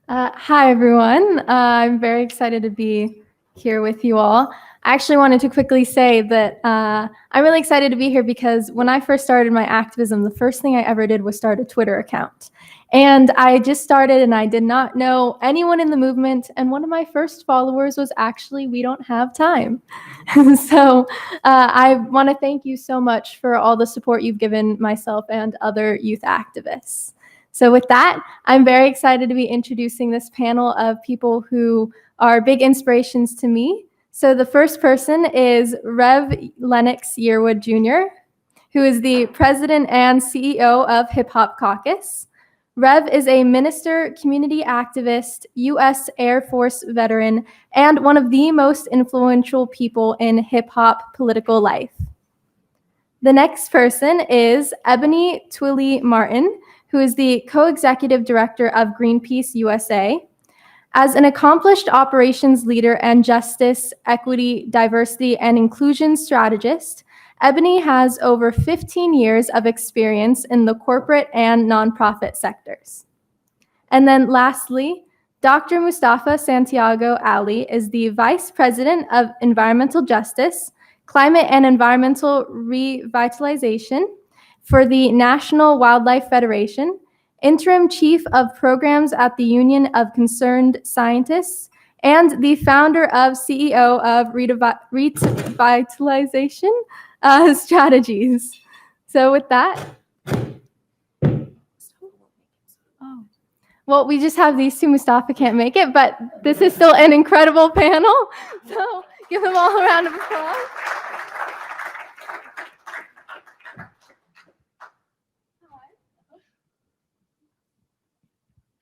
Hi, everyone. I'm very excited to be here with you all. I actually wanted to quickly say that I'm really excited to be here because when I first started my activism, the first thing I ever did was start a Twitter account. And I just started and I did not know anyone in the movement. And one of my first followers was actually We Don't Have Time. So I want to thank you so much for all the support you've given myself and other youth activists. So with that, I'm very excited to be introducing this panel of people who are big inspirations to me. So the first person is Rev Lennox Yearwood Jr., who is the president and CEO of Hip Hop Caucus. Rev is a minister, community activist, U.S. Air Force veteran, and one of the most influential people in hip hop political life. The next person is Ebony Twilly Martin, who is the co-executive director of Greenpeace USA. As an accomplished operations leader and justice, equity, diversity, and inclusion strategist, Ebony has over 15 years of experience in the corporate and nonprofit sectors. And then lastly, Dr. Mustafa Santiago Ali is the Vice President of Environmental Justice, Climate and Environmental Revitalization for the National Wildlife Federation, Interim Chief of Programs at the Union of Concerned Scientists, and the founder of CEO of Revitalization Strategies. So with that, well, we just have these two. Mustafa can't make it, but this is still an incredible panel. So give them all a round of applause.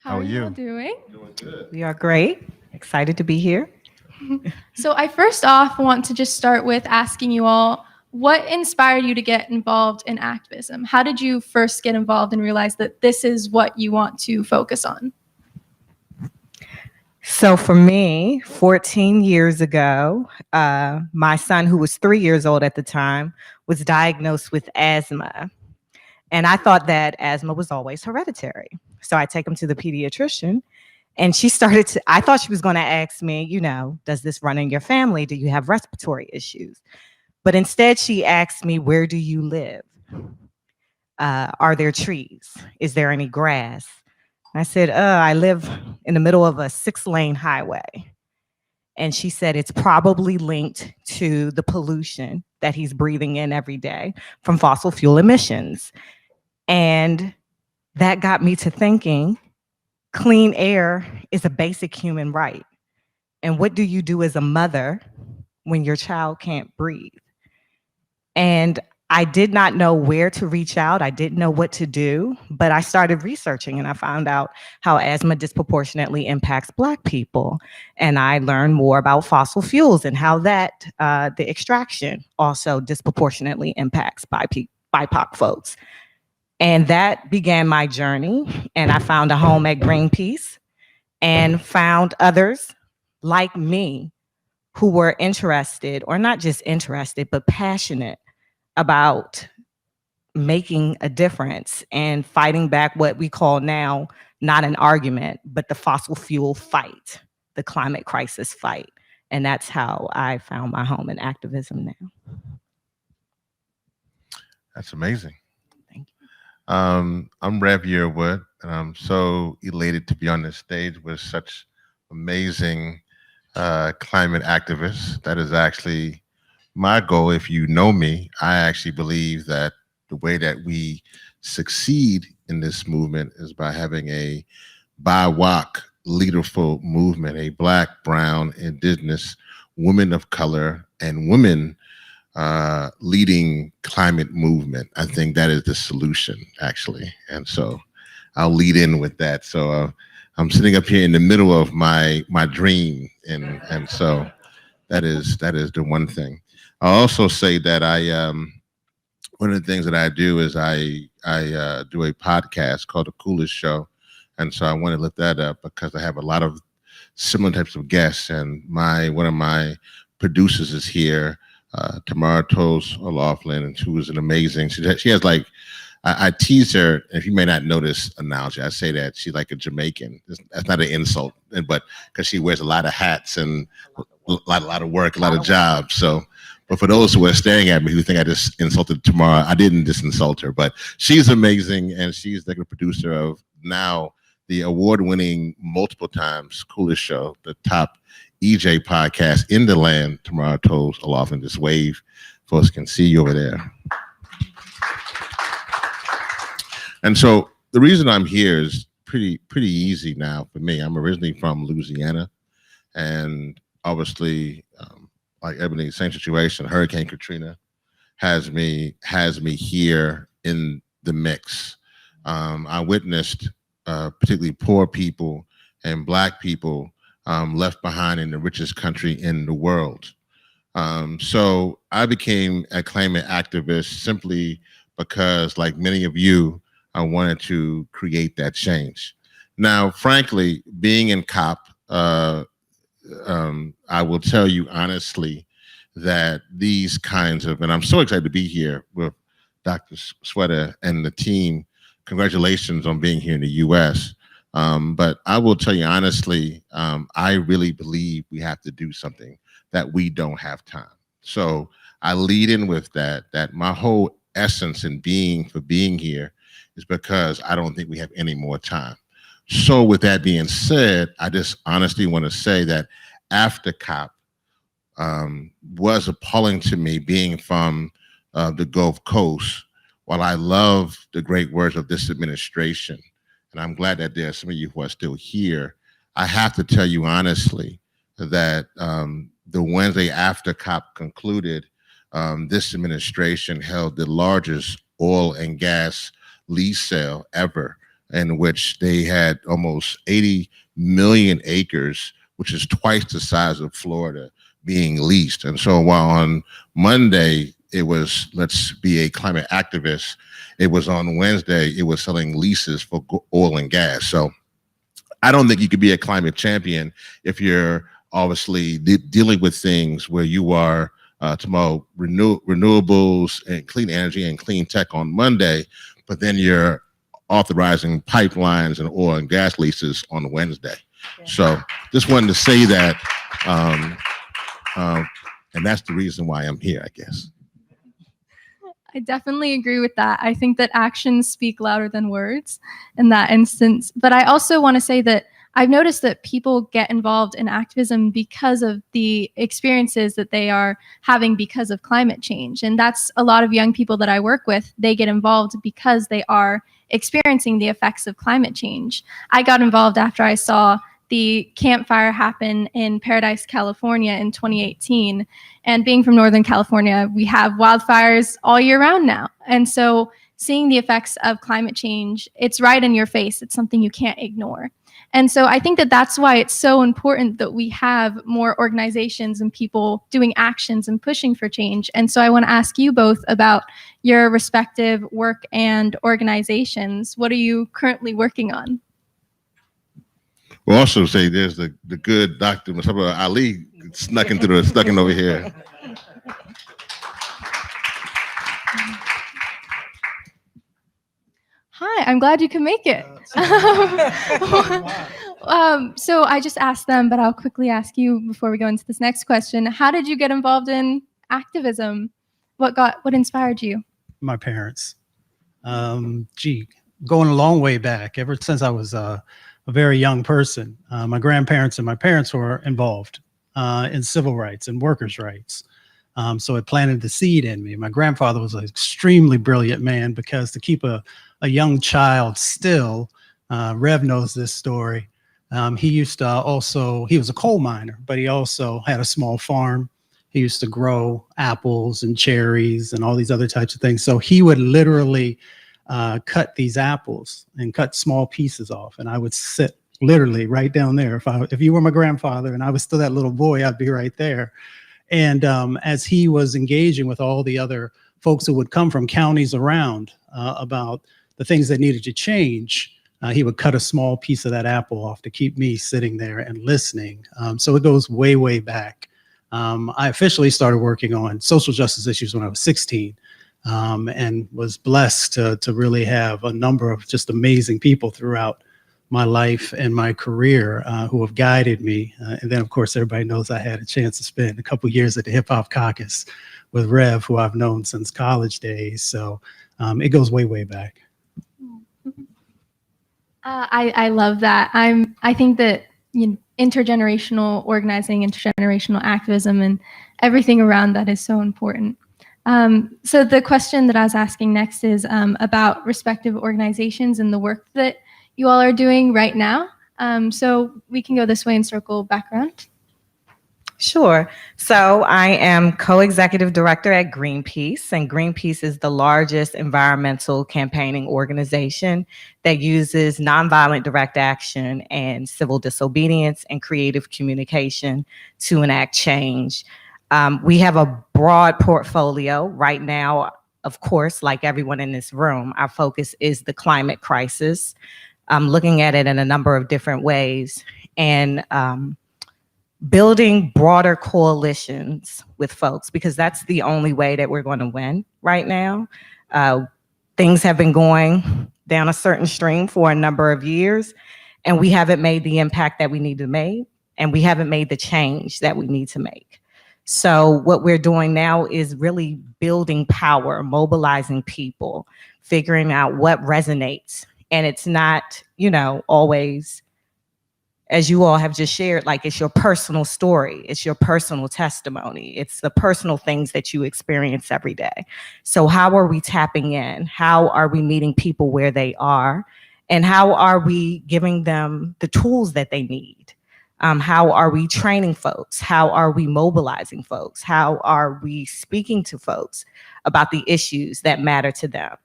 How are you all doing? Doing good. We are great. Excited to be here. So I first off want to just start with asking you all, what inspired you to get involved in activism? How did you first get involved and realize that this is what you want to focus on? So for me, 14 years ago, my son, who was 3 years old at the time, was diagnosed with asthma. And I thought that asthma was always hereditary. So I take him to the pediatrician, and I thought she was going to ask me, does this run in your family? Do you have respiratory issues? But instead she asked me, where do you live? Are there trees? Is there any grass? And I said, I live in the middle of a 6-lane highway. And she said, it's probably linked to the pollution that he's breathing in every day from fossil fuel emissions. And that got me to thinking, clean air is a basic human right. And what do you do as a mother when your child can't breathe? And I did not know where to reach out. I didn't know what to do, but I started researching and I found out how asthma disproportionately impacts Black people. And I learned more about fossil fuels and how that the extraction also disproportionately impacts BIPOC folks. And that began my journey. And I found a home at Greenpeace and found others like me who were interested, or not just interested, but passionate about making a difference and fighting back what we call now not an argument, but the fossil fuel fight, the climate crisis fight. And that's how I found my home in activism now. That's amazing. Thank you. I'm Rev Yearwood, and I'm so elated to be on this stage with such amazing climate activists. That is actually my goal. If you know me, I actually believe that the way that we succeed in this movement is by having a BIWOC leaderful movement, a Black, brown, indigenous, women of color, and women leading climate movement. I think that is the solution, actually. And so I'll lead in with that. So I'm sitting up here in the middle of my dream, and so that is the one thing. I'll also say that one of the things that I do is I do a podcast called The Coolest Show, and so I want to lift that up because I have a lot of similar types of guests, and one of my producers is here, Tamara Toes O'Laughlin, and who is an amazing. She has like I tease her, if you may not know this analogy, I say that she's like a Jamaican. That's not an insult, but because she wears a lot of hats and a lot of work, a lot of jobs. So, but for those who are staring at me who think I just insulted Tamara, I didn't just insult her, but she's amazing, and she's the producer of now the award-winning multiple times coolest show, the top EJ podcast in the land. Tamara Toes aloft in this wave. Folks can see you over there. And so the reason I'm here is pretty easy now for me. I'm originally from Louisiana, and obviously, like Ebony, same situation. Hurricane Katrina has me here in the mix. I witnessed particularly poor people and Black people left behind in the richest country in the world. So I became a climate activist simply because, like many of you, I wanted to create that change. Now, frankly, being in COP, I will tell you honestly that these kinds of, and I'm so excited to be here with Dr. Sweater and the team. Congratulations on being here in the US. But I will tell you honestly, I really believe we have to do something, that we don't have time. So I lead in with that my whole essence in being here is because I don't think we have any more time. So with that being said, I just honestly want to say that after COP was appalling to me, being from the Gulf Coast. While I love the great words of this administration, and I'm glad that there are some of you who are still here, I have to tell you honestly that the Wednesday after COP concluded, this administration held the largest oil and gas lease sale ever, in which they had almost 80 million acres, which is twice the size of Florida, being leased. And so while on Monday it was, let's be a climate activist, it was on Wednesday, it was selling leases for oil and gas. So I don't think you could be a climate champion if you're obviously dealing with things where you are tomorrow renewables and clean energy and clean tech on Monday, but then you're authorizing pipelines and oil and gas leases on Wednesday. Yeah. So just wanted to say that, and that's the reason why I'm here, I guess. I definitely agree with that. I think that actions speak louder than words in that instance. But I also want to say that I've noticed that people get involved in activism because of the experiences that they are having because of climate change. And that's a lot of young people that I work with. They get involved because they are experiencing the effects of climate change. I got involved after I saw the campfire happen in Paradise, California in 2018. And being from Northern California, we have wildfires all year round now. And so seeing the effects of climate change, it's right in your face. It's something you can't ignore. And so I think that that's why it's so important that we have more organizations and people doing actions and pushing for change. And so I want to ask you both about your respective work and organizations. What are you currently working on? We'll also say there's the good Dr. Mustafa Ali snuck in over here. Hi, I'm glad you can make it. So I just asked them, but I'll quickly ask you before we go into this next question. How did you get involved in activism? What inspired you? My parents. Going a long way back, ever since I was a very young person. My grandparents and my parents were involved in civil rights and workers' rights. So it planted the seed in me. My grandfather was an extremely brilliant man because to keep a young child still, Rev knows this story. He used to he was a coal miner, but he also had a small farm. He used to grow apples and cherries and all these other types of things. So he would literally cut these apples and cut small pieces off. And I would sit literally right down there. If you were my grandfather and I was still that little boy, I'd be right there. And as he was engaging with all the other folks who would come from counties around about the things that needed to change, he would cut a small piece of that apple off to keep me sitting there and listening. So it goes way, way back. I officially started working on social justice issues when I was 16. and was blessed to really have a number of just amazing people throughout my life and my career who have guided me. And then, of course, everybody knows I had a chance to spend a couple years at the Hip Hop Caucus with Rev, who I've known since college days. So it goes way, way back. I love that. I think that intergenerational organizing, intergenerational activism, and everything around that is so important. So the question that I was asking next is about respective organizations and the work that you all are doing right now. So we can go this way and circle back around. Sure. So I am co-executive director at Greenpeace, and Greenpeace is the largest environmental campaigning organization that uses nonviolent direct action and civil disobedience and creative communication to enact change. We have a broad portfolio right now. Of course, like everyone in this room, our focus is the climate crisis. Looking at it in a number of different ways, and building broader coalitions with folks, because that's the only way that we're going to win right now. Things have been going down a certain stream for a number of years, and we haven't made the impact that we need to make, and we haven't made the change that we need to make. So what we're doing now is really building power, mobilizing people, figuring out what resonates. And it's not, always, as you all have just shared, like it's your personal story, it's your personal testimony, it's the personal things that you experience every day. So how are we tapping in? How are we meeting people where they are? And how are we giving them the tools that they need? How are we training folks? How are we mobilizing folks? How are we speaking to folks about the issues that matter to them?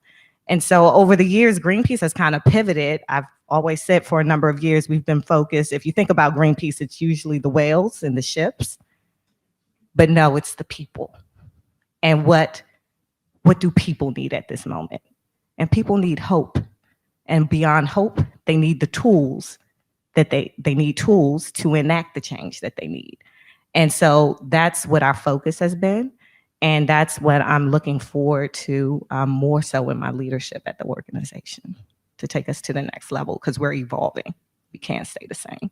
And so over the years, Greenpeace has kind of pivoted. I've always said for a number of years, we've been focused. If you think about Greenpeace, it's usually the whales and the ships, but no, it's the people. And what do people need at this moment? And people need hope. And beyond hope, they need the tools that they need tools to enact the change that they need. And so that's what our focus has been. And that's what I'm looking forward to more so in my leadership at the organization, to take us to the next level, because we're evolving. We can't stay the same.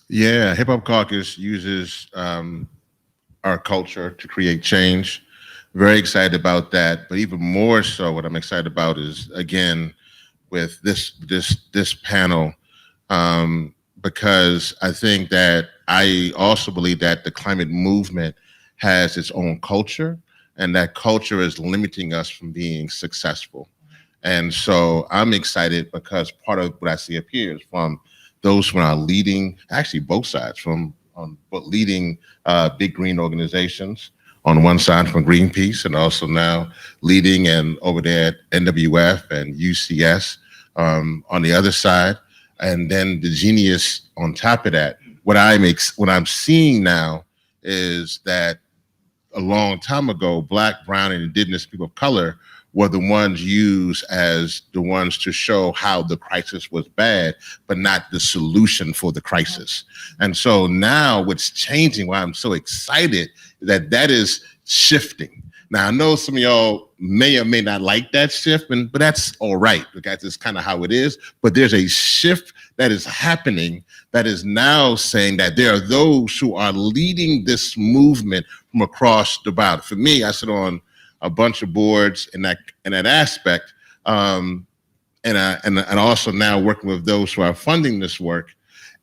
Yeah, Hip Hop Caucus uses our culture to create change. Very excited about that. But even more so, what I'm excited about is, again, with this panel, because I think that I also believe that the climate movement has its own culture, and that culture is limiting us from being successful. And so I'm excited because part of what I see up here is from those who are leading, actually both sides, but leading big green organizations. On one side from Greenpeace, and also now leading and over there at NWF and UCS on the other side. And then the genius on top of that, what I'm seeing now is that a long time ago, Black, brown, and indigenous people of color were the ones used as the ones to show how the crisis was bad, but not the solution for the crisis. And so now what's changing, why I'm so excited, that is shifting. Now, I know some of y'all may or may not like that shift, but that's all right, because that's kind of how it is. But there's a shift that is happening that is now saying that there are those who are leading this movement from across the board. For me, I sit on a bunch of boards in that aspect, and also now working with those who are funding this work,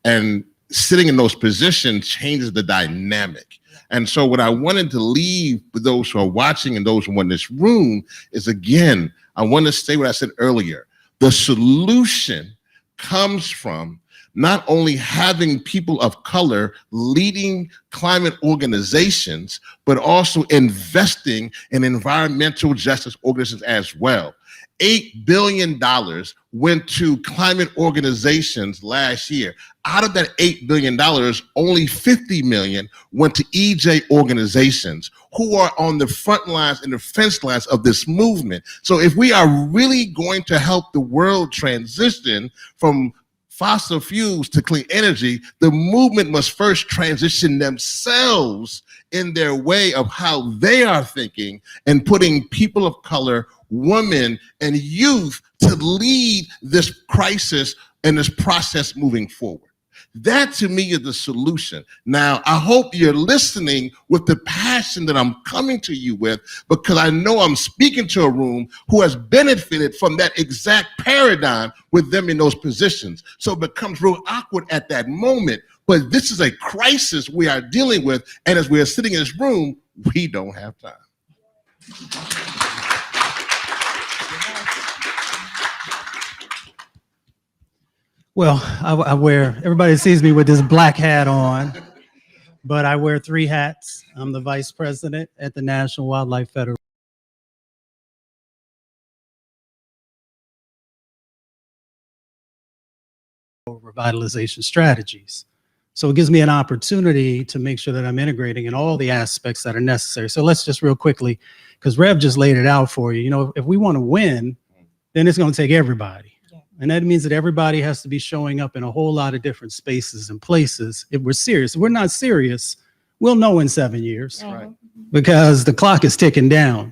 and sitting in those positions changes the dynamic. And so what I wanted to leave with those who are watching and those who are in this room is, again, I want to say what I said earlier. The solution comes from not only having people of color leading climate organizations, but also investing in environmental justice organizations as well. $8 billion went to climate organizations last year. Out of that $8 billion, only $50 million went to EJ organizations who are on the front lines and the fence lines of this movement. So if we are really going to help the world transition from fossil fuels to clean energy, the movement must first transition themselves in their way of how they are thinking and putting people of color, women, and youth to lead this crisis and this process moving forward. That to me is the solution. Now, I hope you're listening with the passion that I'm coming to you with, because I know I'm speaking to a room who has benefited from that exact paradigm with them in those positions. So it becomes real awkward at that moment. But this is a crisis we are dealing with. And as we are sitting in this room, we don't have time. Well, I wear, everybody sees me with this black hat on, but I wear 3 hats. I'm the vice president at the National Wildlife Federation. Revitalization strategies. So it gives me an opportunity to make sure that I'm integrating in all the aspects that are necessary. So let's just real quickly, because Rev just laid it out for you. You know, if we want to win, then it's going to take everybody. And that means that everybody has to be showing up in a whole lot of different spaces and places if we're serious. If we're not serious, we'll know in 7 years, right? Because the clock is ticking down.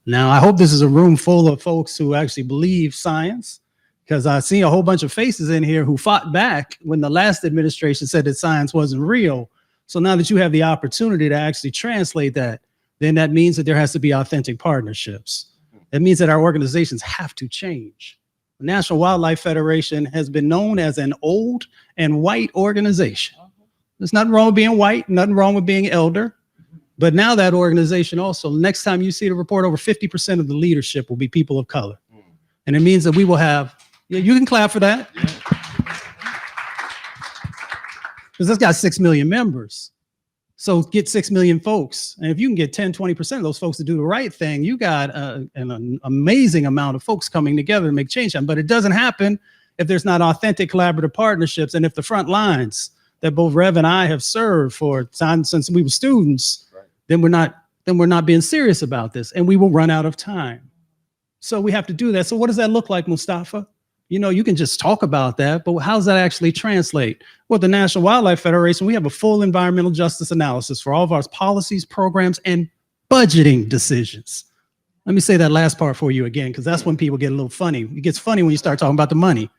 Now, I hope this is a room full of folks who actually believe science, because I see a whole bunch of faces in here who fought back when the last administration said that science wasn't real. So now that you have the opportunity to actually translate that, then that means that there has to be authentic partnerships. That means that our organizations have to change. The National Wildlife Federation has been known as an old and white organization. There's nothing wrong with being white, nothing wrong with being elder. But now that organization also, next time you see the report, over 50% of the leadership will be people of color. And it means that we will have, yeah, you can clap for that. Because it's got 6 million members. So get 6 million folks. And if you can get 10, 20% of those folks to do the right thing, you got an amazing amount of folks coming together to make change. But it doesn't happen if there's not authentic collaborative partnerships. And if the front lines that both Rev and I have served for time since we were students, right, then we're not being serious about this, and we will run out of time. So we have to do that. So what does that look like, Mustafa? You know, you can just talk about that, but how does that actually translate? Well, the National Wildlife Federation, we have a full environmental justice analysis for all of our policies, programs, and budgeting decisions. Let me say that last part for you again, because that's when people get a little funny. It gets funny when you start talking about the money.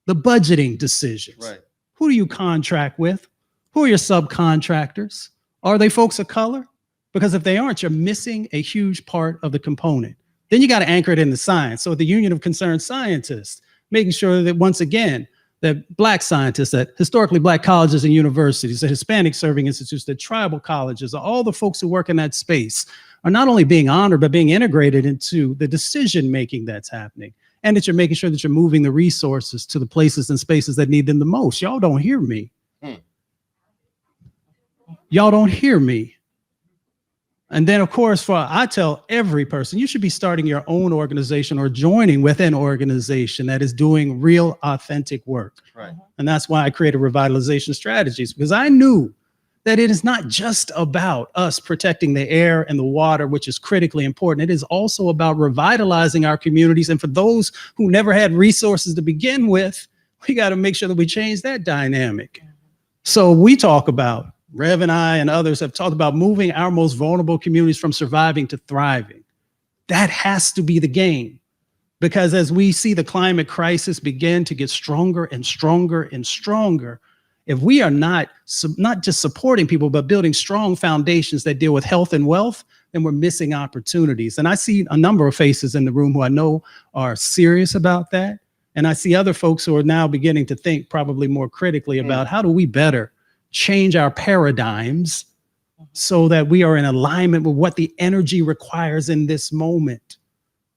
The budgeting decisions. Right. Who do you contract with? Who are your subcontractors? Are they folks of color? Because if they aren't, you're missing a huge part of the component. Then you got to anchor it in the science. So the Union of Concerned Scientists, making sure that once again, that Black scientists, that historically Black colleges and universities, that Hispanic serving institutes, that tribal colleges, all the folks who work in that space are not only being honored, but being integrated into the decision-making that's happening. And that you're making sure that you're moving the resources to the places and spaces that need them the most. Y'all don't hear me. Y'all don't hear me. And then, of course, I tell every person, you should be starting your own organization or joining with an organization that is doing real, authentic work. Right. And that's why I created Revitalization Strategies, because I knew that it is not just about us protecting the air and the water, which is critically important. It is also about revitalizing our communities. And for those who never had resources to begin with, we got to make sure that we change that dynamic. So we talk about, Rev and I and others have talked about moving our most vulnerable communities from surviving to thriving. That has to be the game, because as we see the climate crisis begin to get stronger and stronger and stronger, if we are not just supporting people, but building strong foundations that deal with health and wealth, then we're missing opportunities. And I see a number of faces in the room who I know are serious about that. And I see other folks who are now beginning to think probably more critically about how do we better change our paradigms so that we are in alignment with what the energy requires in this moment.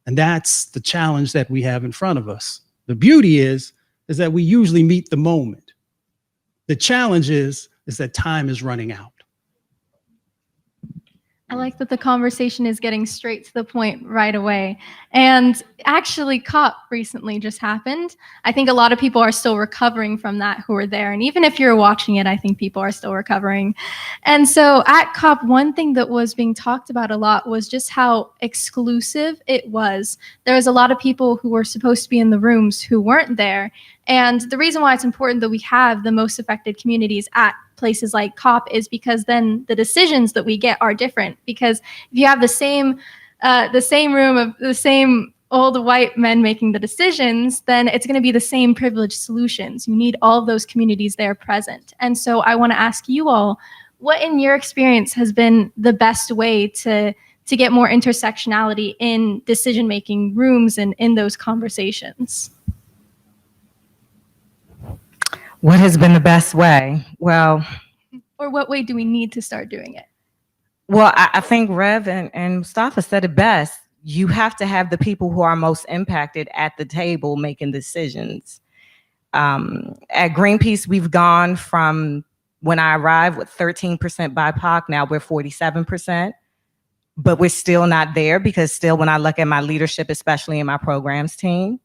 And that's the challenge that we have in front of us. The beauty is that we usually meet the moment. The challenge is that time is running out. I like that the conversation is getting straight to the point right away. And actually, COP recently just happened. I think a lot of people are still recovering from that who were there. And even if you're watching it, I think people are still recovering. And so at COP, one thing that was being talked about a lot was just how exclusive it was. There was a lot of people who were supposed to be in the rooms who weren't there. And the reason why it's important that we have the most affected communities at places like COP is because then the decisions that we get are different. Because if you have the same room of the same old white men making the decisions, then it's going to be the same privileged solutions. You need all of those communities there present. And so I want to ask you all, what in your experience has been the best way to get more intersectionality in decision-making rooms and in those conversations? What has been the best way? Well, or what way do we need to start doing it? Well, I think Rev and Mustafa said it best. You have to have the people who are most impacted at the table making decisions. At Greenpeace, we've gone from when I arrived with 13% BIPOC, now we're 47%, but we're still not there because still when I look at my leadership, especially in my programs team,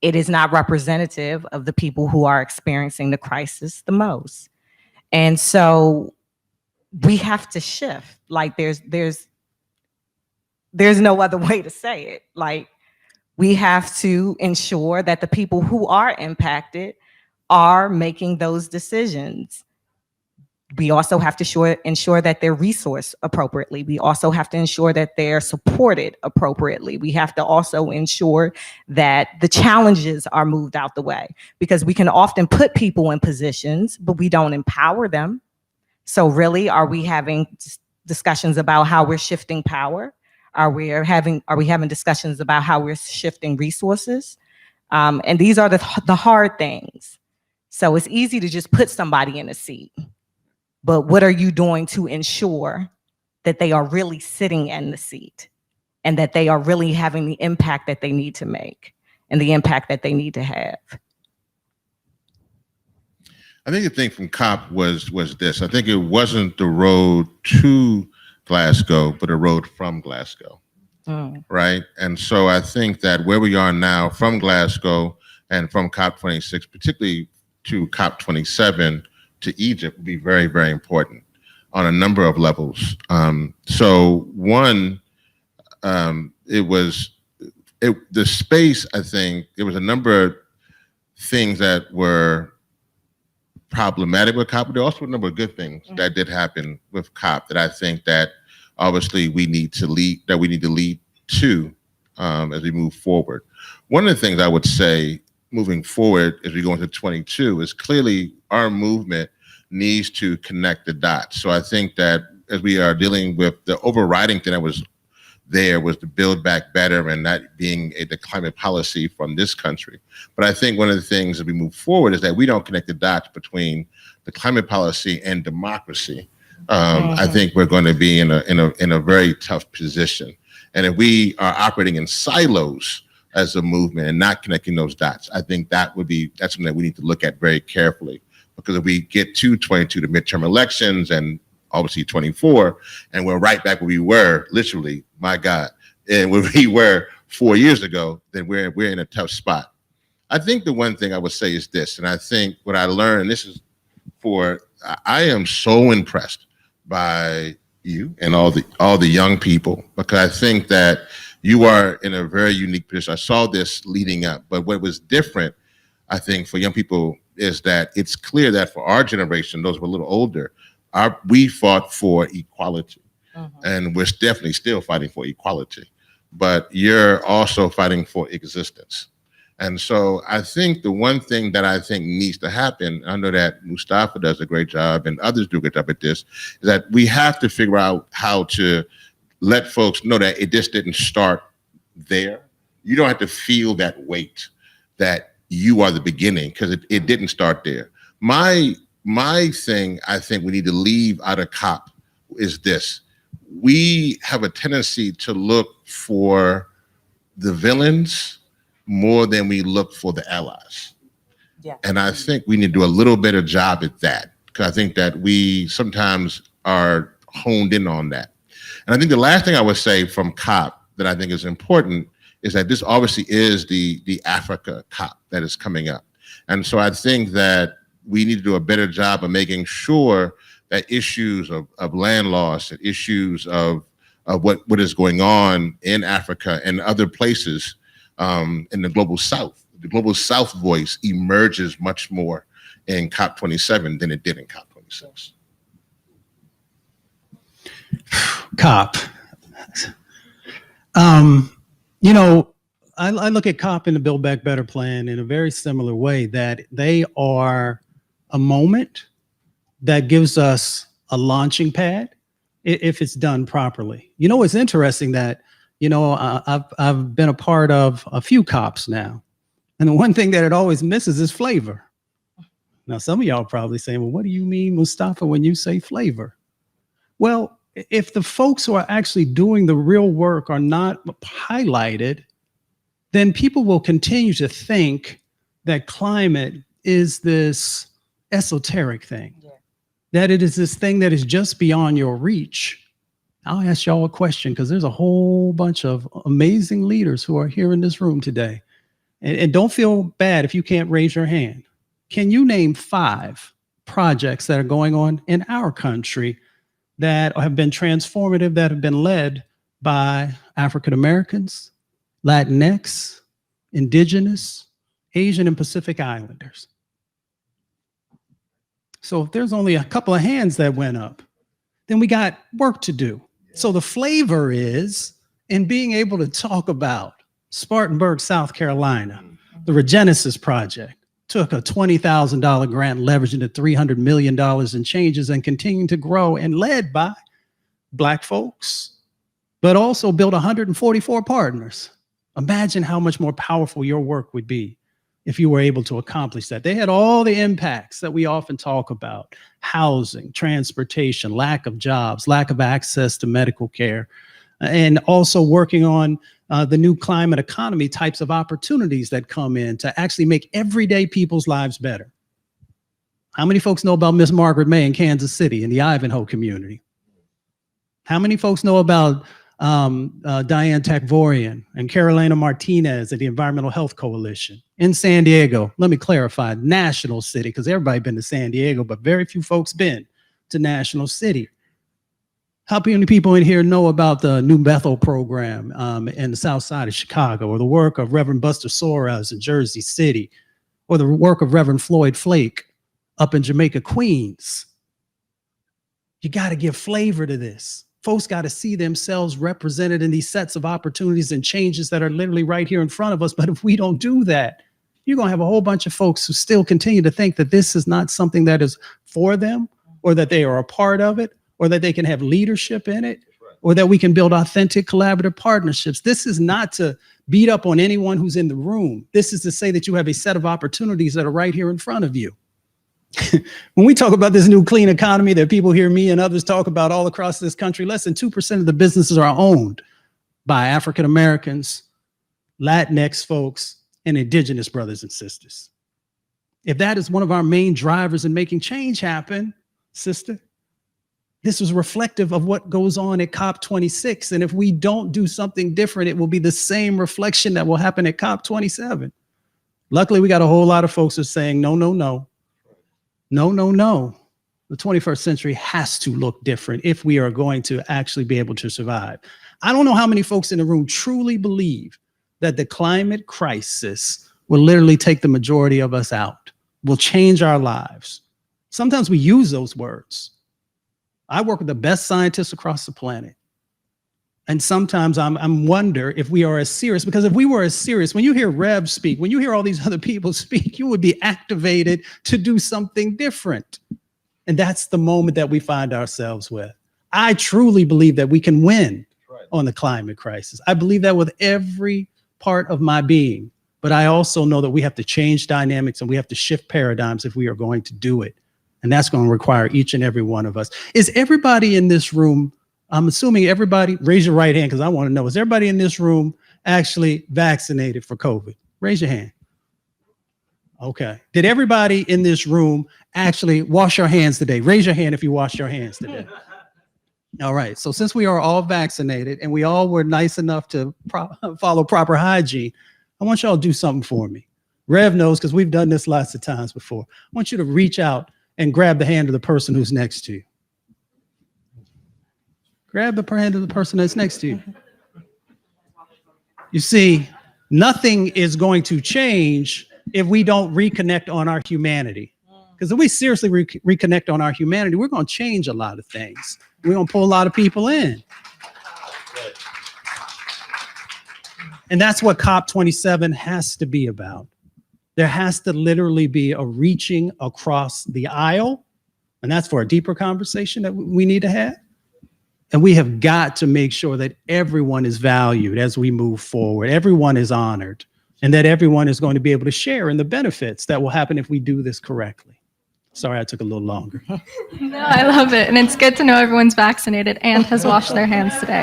it is not representative of the people who are experiencing the crisis the most. And so we have to shift. Like there's no other way to say it. Like we have to ensure that the people who are impacted are making those decisions. We also have to ensure that they're resourced appropriately. We also have to ensure that they're supported appropriately. We have to also ensure that the challenges are moved out the way, because we can often put people in positions, but we don't empower them. So really, are we having discussions about how we're shifting power? Are we having discussions about how we're shifting resources? And these are the hard things. So it's easy to just put somebody in a seat. But what are you doing to ensure that they are really sitting in the seat and that they are really having the impact that they need to make and the impact that they need to have? I think the thing from COP was this. I think it wasn't the road to Glasgow, but a road from Glasgow, right? And so I think that where we are now from Glasgow and from COP26, particularly to COP27, to Egypt would be very, very important on a number of levels. So one, the space, I think, there was a number of things that were problematic with COP, but there also were a number of good things that did happen with COP that I think that obviously we need to lead to as we move forward. One of the things I would say moving forward as we go into 22 is clearly our movement needs to connect the dots. So I think that as we are dealing with the overriding thing that was there was to build back better and that being the climate policy from this country. But I think one of the things as we move forward is that we don't connect the dots between the climate policy and democracy. I think we're going to be in a very tough position. And if we are operating in silos as a movement and not connecting those dots, I think that's something that we need to look at very carefully. Because if we get to 22, the midterm elections, and obviously 24, and we're right back where we were, literally, my God, and where we were 4 years ago, then we're in a tough spot. I think the one thing I would say is this, and I think what I learned, and this is I am so impressed by you and all the young people, because I think that you are in a very unique position. I saw this leading up, but what was different, I think, for young people is that it's clear that for our generation, those who are a little older, we fought for equality. And we're definitely still fighting for equality. But you're also fighting for existence. And so I think the one thing that I think needs to happen, I know that Mustafa does a great job and others do a good job at this, is that we have to figure out how to let folks know that it just didn't start there. You don't have to feel that weight that you are the beginning, because it didn't start there. My thing I think we need to leave out of COP is this. We have a tendency to look for the villains more than we look for the allies. Yeah. And I think we need to do a little better job at that, because I think that we sometimes are honed in on that. And I think the last thing I would say from COP that I think is important is that this obviously is the Africa COP that is coming up. And so I think that we need to do a better job of making sure that issues of land loss and issues of what is going on in Africa and other places in the global South. The global South voice emerges much more in COP27 than it did in COP26. COP. I look at COP and the Build Back Better plan in a very similar way, that they are a moment that gives us a launching pad if it's done properly. It's interesting that, I've been a part of a few COPs now. And the one thing that it always misses is flavor. Now, some of y'all are probably saying, well, what do you mean, Mustafa, when you say flavor? Well, if the folks who are actually doing the real work are not highlighted, then people will continue to think that climate is this esoteric thing, that it is this thing that is just beyond your reach. I'll ask y'all a question, because there's a whole bunch of amazing leaders who are here in this room today. And don't feel bad if you can't raise your hand. Can you name 5 projects that are going on in our country that have been transformative, that have been led by African Americans, Latinx, Indigenous, Asian, and Pacific Islanders? So if there's only a couple of hands that went up, then we got work to do. So the flavor is in being able to talk about Spartanburg, South Carolina, the Regenesis Project took a $20,000 grant, leveraged into $300 million in changes, and continuing to grow, and led by Black folks, but also built 144 partners. Imagine how much more powerful your work would be if you were able to accomplish that. They had all the impacts that we often talk about: housing, transportation, lack of jobs, lack of access to medical care, and also working on the new climate economy types of opportunities that come in to actually make everyday people's lives better. How many folks know about Miss Margaret May in Kansas City in the Ivanhoe community? How many folks know about Diane Takvorian and Carolina Martinez at the Environmental Health Coalition in San Diego? Let me clarify, National City, because everybody been to San Diego, but very few folks been to National City. How many people in here know about the New Bethel program in the south side of Chicago, or the work of Reverend Buster Soares in Jersey City, or the work of Reverend Floyd Flake up in Jamaica, Queens? You got to give flavor to this. Folks got to see themselves represented in these sets of opportunities and changes that are literally right here in front of us. But if we don't do that, you're going to have a whole bunch of folks who still continue to think that this is not something that is for them, or that they are a part of it, or that they can have leadership in it, or that we can build authentic collaborative partnerships. This is not to beat up on anyone who's in the room. This is to say that you have a set of opportunities that are right here in front of you. When we talk about this new clean economy that people hear me and others talk about all across this country, less than 2% of the businesses are owned by African Americans, Latinx folks, and Indigenous brothers and sisters. If that is one of our main drivers in making change happen, sister, this is reflective of what goes on at COP26. And if we don't do something different, it will be the same reflection that will happen at COP27. Luckily, we got a whole lot of folks who are saying, no, no, no. No, no, no. The 21st century has to look different if we are going to actually be able to survive. I don't know how many folks in the room truly believe that the climate crisis will literally take the majority of us out, will change our lives. Sometimes we use those words. I work with the best scientists across the planet. And sometimes I'm wonder if we are as serious, because if we were as serious, when you hear Rev speak, when you hear all these other people speak, you would be activated to do something different. And that's the moment that we find ourselves with. I truly believe that we can win on the climate crisis. I believe that with every part of my being, but I also know that we have to change dynamics and we have to shift paradigms if we are going to do it. And that's going to require each and every one of us. Is everybody in this room, I'm assuming everybody, raise your right hand because I want to know, is everybody in this room actually vaccinated for COVID? Raise your hand. Okay. Did everybody in this room actually wash your hands today? Raise your hand if you washed your hands today. All right. So since we are all vaccinated and we all were nice enough to follow proper hygiene, I want y'all to do something for me. Rev knows because we've done this lots of times before. I want you to reach out and grab the hand of the person who's next to you. Grab the hand of the person that's next to you. You see, nothing is going to change if we don't reconnect on our humanity. Because if we seriously reconnect on our humanity, we're going to change a lot of things. We're going to pull a lot of people in. And that's what COP27 has to be about. There has to literally be a reaching across the aisle. And that's for a deeper conversation that we need to have. And we have got to make sure that everyone is valued as we move forward. Everyone is honored, and that everyone is going to be able to share in the benefits that will happen if we do this correctly. Sorry, I took a little longer. No, I love it. And it's good to know everyone's vaccinated and has washed their hands today.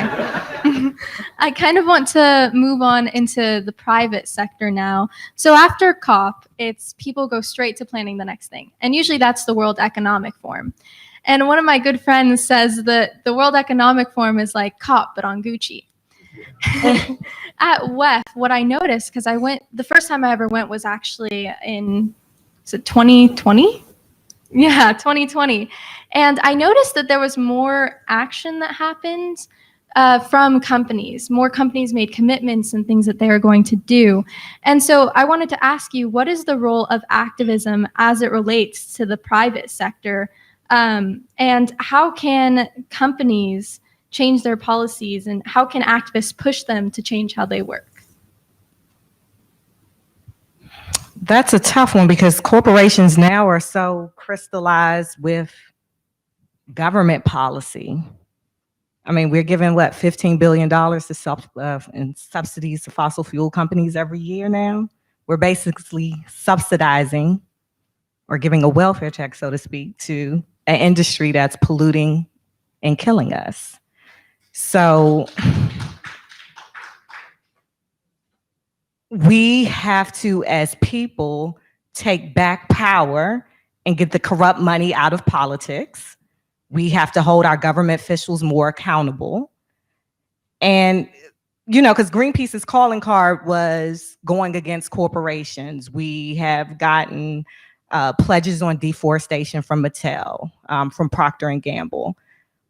I kind of want to move on into the private sector now. So after COP, it's people go straight to planning the next thing. And usually that's the World Economic Forum. And one of my good friends says that the World Economic Forum is like COP, but on Gucci. At WEF, what I noticed, because the first time I ever went was actually in, is it 2020? Yeah, 2020. And I noticed that there was more action that happened from companies. More companies made commitments and things that they were going to do. And so I wanted to ask you, what is the role of activism as it relates to the private sector? And how can companies change their policies, and how can activists push them to change how they work? That's a tough one because corporations now are so crystallized with government policy. I mean, we're giving what, $15 billion to in subsidies to fossil fuel companies every year now. We're basically subsidizing or giving a welfare check, so to speak, to an industry that's polluting and killing us. So we have to, as people, take back power and get the corrupt money out of politics. We have to hold our government officials more accountable. And, you know, because Greenpeace's calling card was going against corporations. We have gotten pledges on deforestation from Mattel, from Procter & Gamble.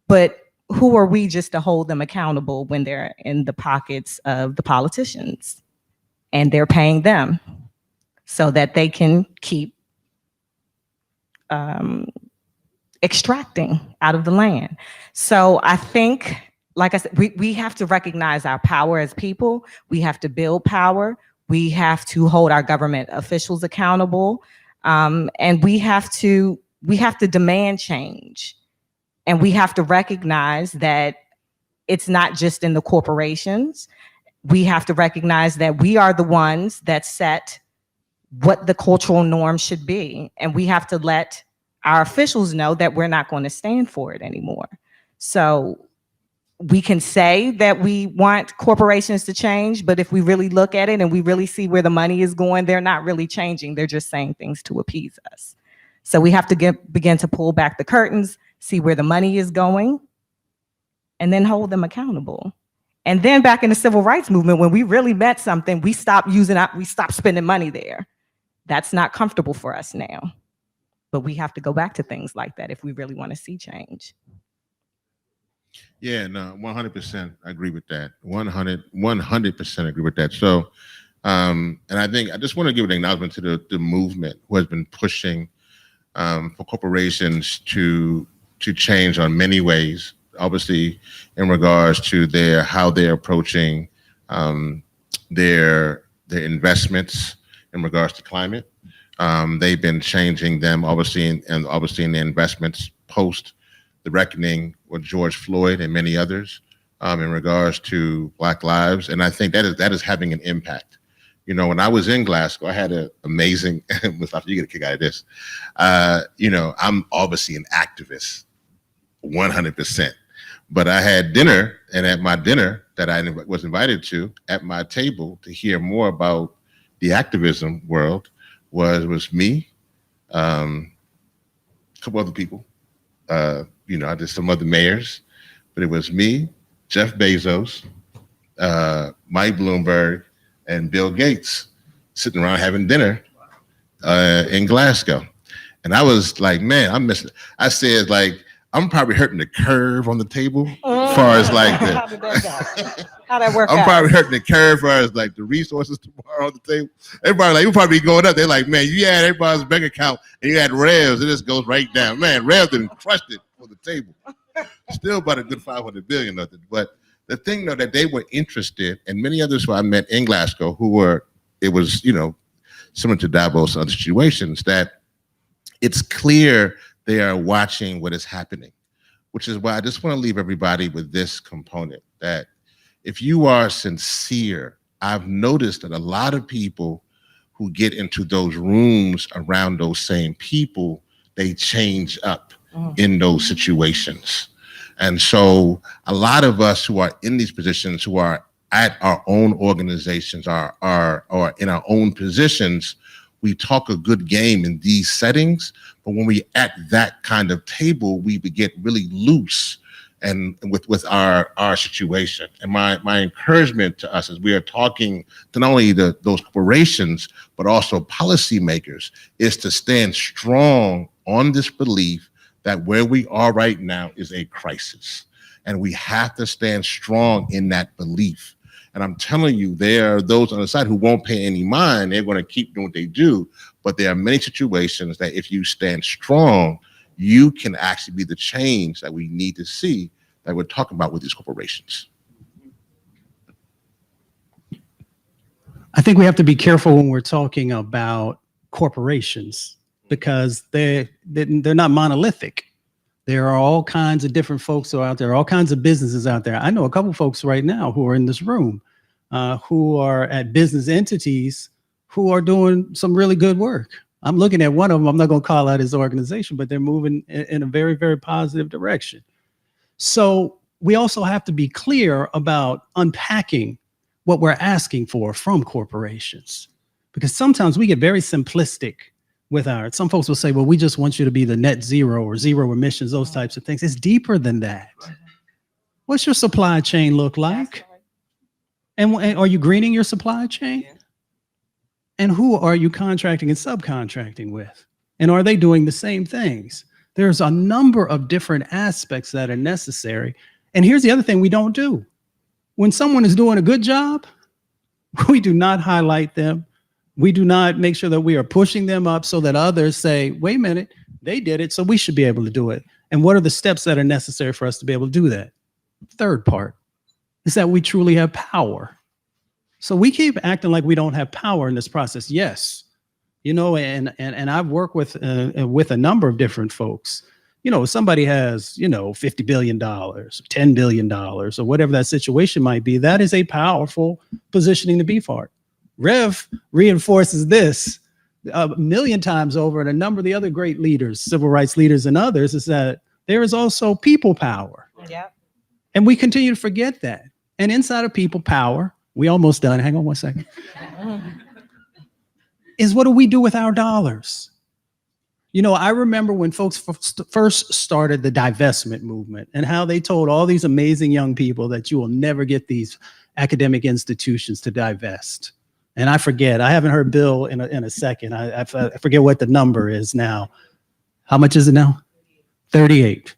But who are we just to hold them accountable when they're in the pockets of the politicians? And they're paying them so that they can keep extracting out of the land. So I think, like I said, we have to recognize our power as people. We have to build power. We have to hold our government officials accountable. And we have to demand change. And we have to recognize that it's not just in the corporations. We have to recognize that we are the ones that set what the cultural norm should be. And we have to let our officials know that we're not going to stand for it anymore. So we can say that we want corporations to change, but if we really look at it and we really see where the money is going, they're not really changing. They're just saying things to appease us. So we have to begin to pull back the curtains, see where the money is going, and then hold them accountable. And then back in the civil rights movement, when we really meant something, we stopped spending money there. That's not comfortable for us now. But we have to go back to things like that if we really want to see change. Yeah, no, 100% agree with that. 100% agree with that. So, and I think I just want to give an acknowledgement to the movement who has been pushing for corporations to change on many ways. Obviously, in regards to how they're approaching their investments in regards to climate. They've been changing them, obviously, in the investments post the reckoning with George Floyd and many others in regards to Black lives. And I think that is having an impact. You know, when I was in Glasgow, I had an amazing, Mustafa, you get a kick out of this. You know, I'm obviously an activist, 100%. But I had dinner, and at my dinner that I was invited to, at my table to hear more about the activism world was me, a couple other people, you know, just some other mayors, but it was me, Jeff Bezos, Mike Bloomberg, and Bill Gates sitting around having dinner in Glasgow. And I was like, man, I'm missing. I said, like, I'm probably hurting the curve on the table as far as like How did that go? How'd that work I'm out? probably hurting the curve as far as like the resources tomorrow on the table. Everybody like, you probably going up. They're like, man, you had everybody's bank account and you had Revs, and this goes right down. Man, Revs didn't crushed it on the table. Still about a good 500 billion of it. But the thing though, that they were interested, and many others who I met in Glasgow who were, it was, you know, similar to Davos and other situations, that it's clear they are watching what is happening, which is why I just want to leave everybody with this component, that if you are sincere, I've noticed that a lot of people who get into those rooms around those same people, they change up in those situations. And so a lot of us who are in these positions, who are at our own organizations, or in our own positions, we talk a good game in these settings, but when we at that kind of table, we get really loose and with our situation. And my encouragement to us as we are talking to not only those corporations, but also policymakers, is to stand strong on this belief that where we are right now is a crisis. And we have to stand strong in that belief. And I'm telling you, there are those on the side who won't pay any mind. They're going to keep doing what they do. But there are many situations that if you stand strong, you can actually be the change that we need to see that we're talking about with these corporations. I think we have to be careful when we're talking about corporations, because they're not monolithic. There are all kinds of different folks who are out there, all kinds of businesses out there. I know a couple folks right now who are in this room who are at business entities who are doing some really good work. I'm looking at one of them. I'm not going to call out his organization, but they're moving in a very, very positive direction. So we also have to be clear about unpacking what we're asking for from corporations, because sometimes we get very simplistic with some folks will say, well, we just want you to be the net zero or zero emissions, those types of things. It's deeper than that. What's your supply chain look like? And are you greening your supply chain? And who are you contracting and subcontracting with? And are they doing the same things? There's a number of different aspects that are necessary. And here's the other thing we don't do. When someone is doing a good job, we do not highlight them. We do not make sure that we are pushing them up so that others say, wait a minute, they did it, so we should be able to do it. And what are the steps that are necessary for us to be able to do that? Third part is that we truly have power. So we keep acting like we don't have power in this process. Yes, you know, and I've worked with a number of different folks. You know, somebody has, you know, $50 billion, $10 billion, or whatever that situation might be. That is a powerful positioning to be for. Rev reinforces this a million times over, and a number of the other great leaders, civil rights leaders and others, is that there is also people power. Yeah. And we continue to forget that. And inside of people power, we almost done, hang on one second, is what do we do with our dollars? You know, I remember when folks first started the divestment movement and how they told all these amazing young people that you will never get these academic institutions to divest. And I forget, I haven't heard Bill in a second. I forget what the number is now. How much is it now? 38.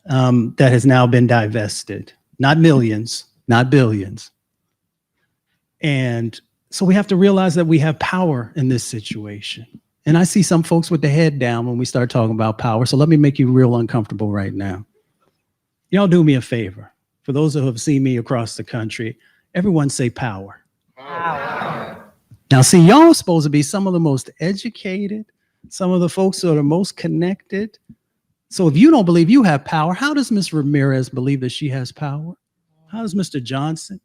That has now been divested. Not millions, not billions. And so we have to realize that we have power in this situation. And I see some folks with the head down when we start talking about power. So let me make you real uncomfortable right now. Y'all do me a favor. For those who have seen me across the country, everyone say power. Power. Now, see, y'all supposed to be some of the most educated, some of the folks that are most connected. So if you don't believe you have power, how does Ms. Ramirez believe that she has power? How does Mr. Johnson,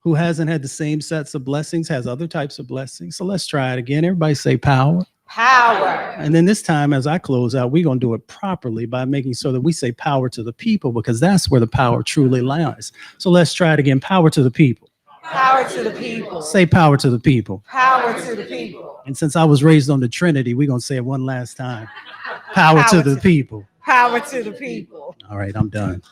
who hasn't had the same sets of blessings, has other types of blessings? So let's try it again. Everybody say power. Power. And then this time, as I close out, we're going to do it properly by making sure that we say power to the people, because that's where the power truly lies. So let's try it again. Power to the people. Power to the people. Say power to the people. Power to the people. And since I was raised on the Trinity, we're going to say it one last time. Power to the people. Power to the people. All right, I'm done.